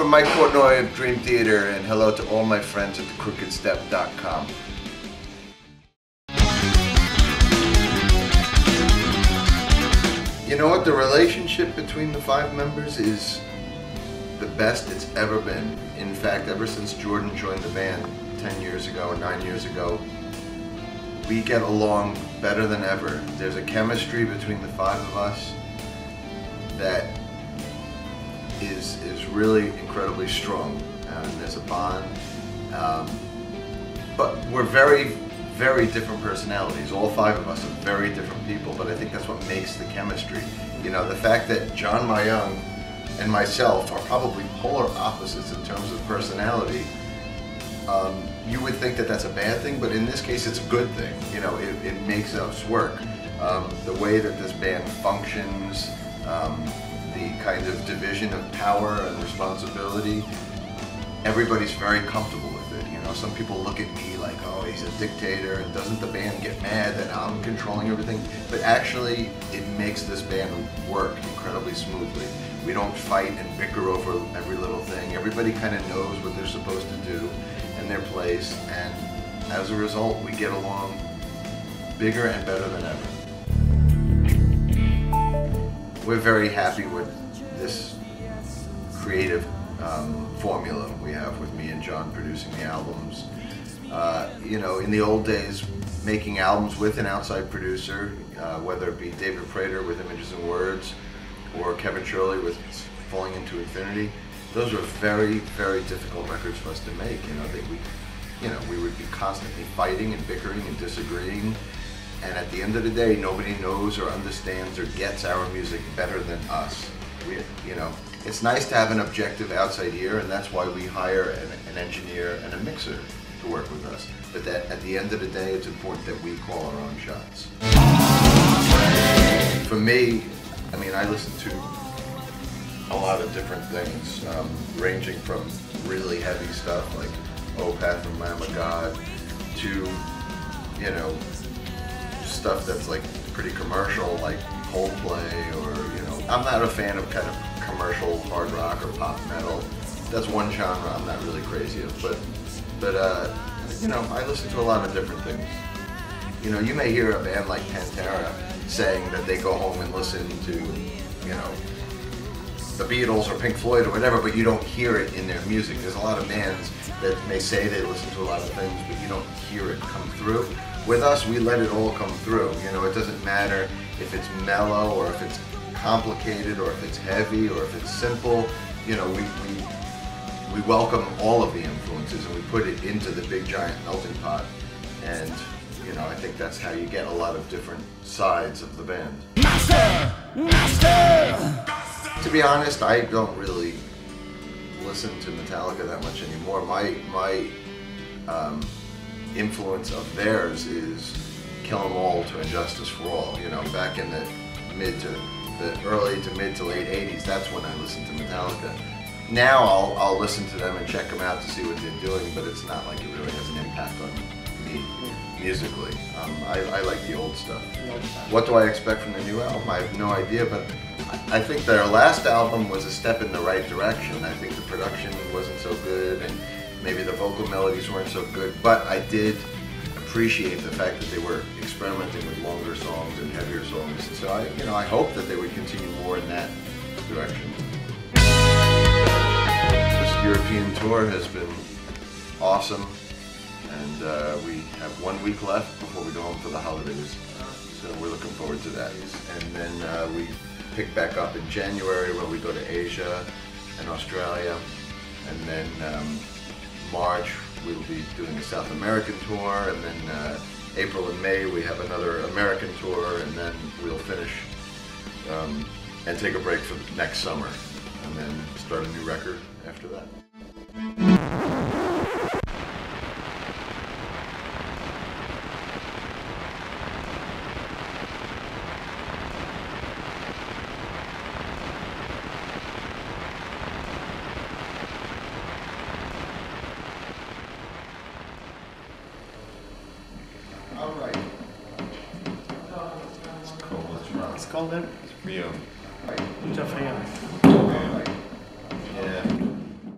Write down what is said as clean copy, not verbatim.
from Mike Portnoy of Dream Theater, and hello to all my friends at thecrookedstep.com. You know what? The relationship between the 5 members is the best it's ever been. In fact, ever since Jordan joined the band 10 years ago or 9 years ago, we get along better than ever. There's a chemistry between the 5 of us that is really incredibly strong. There's a bond, but we're very different personalities. All 5 of us are very different people, but I think that's what makes the chemistry. You know, the fact that Jon Mikel and myself are probably polar opposites in terms of personality, you would think that that's a bad thing, but in this case it's a good thing. You know, it makes us work. The way that this band functions, the kind of division of power and responsibility, everybody's very comfortable with it. You know, some people look at me like, oh, he's a dictator, and doesn't the band get mad that I'm controlling everything? But actually, it makes this band work incredibly smoothly. We don't fight and bicker over every little thing. Everybody kind of knows what they're supposed to do and their place, and as a result, we get along bigger and better than ever. We're very happy with this creative formula we have with me and Jon producing the albums. You know, in the old days, making albums with an outside producer, whether it be David Prater with Images and Words, or Kevin Shirley with Falling into Infinity, those were very difficult records for us to make. You know, we would be constantly fighting and bickering and disagreeing, and at the end of the day, nobody knows or understands or gets our music better than us. You know, it's nice to have an objective outside ear, and that's why we hire an engineer and a mixer to work with us. But that at the end of the day, it's important that we call our own shots. For me, I mean, I listen to a lot of different things, ranging from really heavy stuff like Oh Path and Lamb of God to, you know, stuff that's like pretty commercial like Coldplay, or, you know, I'm not a fan of kind of commercial hard rock or pop metal. That's one genre I'm not really crazy of, but you know, I listen to a lot of different things. You know, you may hear a band like Pantera saying that they go home and listen to, you know, the Beatles or Pink Floyd or whatever, but you don't hear it in their music. There's a lot of bands that may say they listen to a lot of things, but you don't hear it come through. With us, we let it all come through. You know, it doesn't matter if it's mellow or if it's complicated or if it's heavy or if it's simple. You know, we welcome all of the influences and we put it into the big giant melting pot. And you know, I think that's how you get a lot of different sides of the band. Master! To be honest, I don't really listen to Metallica that much anymore. My influence of theirs is Kill 'Em All to Injustice for All. You know, back in the early to mid to late 80s, that's when I listened to Metallica. Now I'll listen to them and check them out to see what they're doing, but it's not like it really has an impact on me musically. I like the old stuff. What do I expect from the new album? I have no idea, but I think their last album was a step in the right direction. I think the production wasn't so good, and maybe the vocal melodies weren't so good, but I did appreciate the fact that they were experimenting with longer songs and heavier songs. So I hope that they would continue more in that direction. This European tour has been awesome, and we have 1 week left before we go home for the holidays. So we're looking forward to that. And then we pick back up in January, where we go to Asia and Australia, and then March we'll be doing a South American tour, and then April and May we have another American tour, and then we'll finish and take a break for next summer, and then start a new record after that. All right. It's cold. It's cold. It's for you. Right. Mucha fría.